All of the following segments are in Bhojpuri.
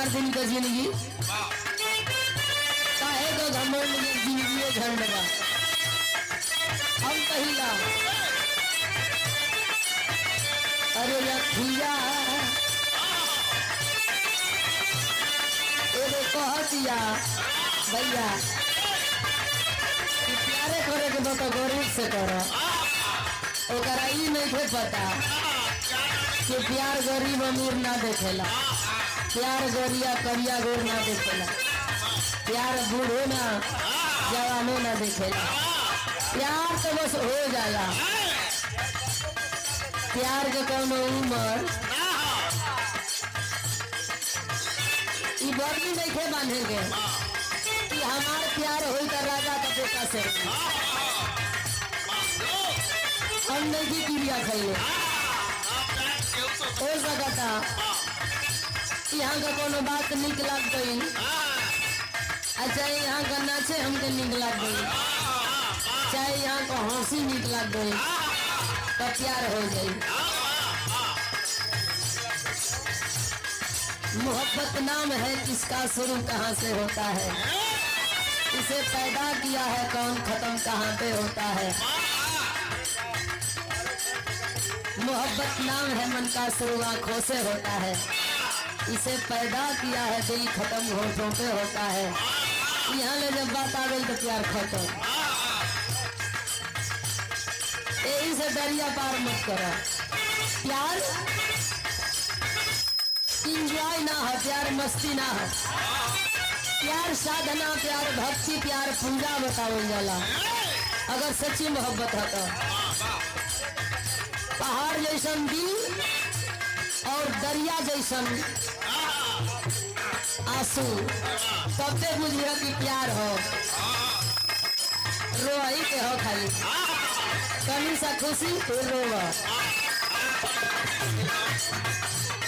4 दिन का जिंदगी काहे को घमंड में जिंदगी झंड बा। हम कहिला अरे लखिया एगो कह दिया भैया कि प्यारे करे के बता गरीब से करो। ओकरा ई नहीं पता कि प्यार गरीब अमीर ना देखेला, प्यार गोरिया करिया गोर ना देखेला, प्यार बूढ़ो ना जवानो ना देखेला। प्यार तो बस हो जाला, प्यार के कोनो उम्र ई बर्दी नहीं थे बांधे के कि हमार प्यार होई तो राजा का बेटा से हम नहीं की क्रिया खाइए हो सकता यहाँ का कोनो बात निक लग गई। अच्छा यहाँ का नाचे हमके निक लग गई, चाहे यहाँ का हंसी निक लग गई तो प्यार हो गई। मोहब्बत नाम है किसका शुरू कहाँ से होता है, इसे पैदा किया है कौन खत्म कहाँ पे होता है। मोहब्बत नाम है मन का शुरू आँखों से होता है, इसे पैदा किया है दिल खत्म होठों पे होता है। यहाँ ले जब बात आ गई तो प्यार खत्म। यही से दरिया पार मत करो। प्यार इंजॉय ना हो, प्यार मस्ती ना हो, प्यार साधना, प्यार भक्ति, प्यार पूजा बताओ जाला। अगर सच्ची मोहब्बत है तो पहाड़ जैसन दिल और दरिया जैसन आंसू तब तक बुझिए कि प्यार हो। रोई के हो खाली कमी सा खुशी फिर रोवा।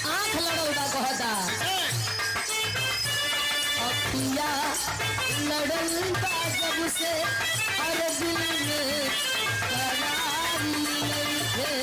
आँख लड़ौदा कहता अखिया लड़ल बा जब से और दिल में करारी नहीं थे।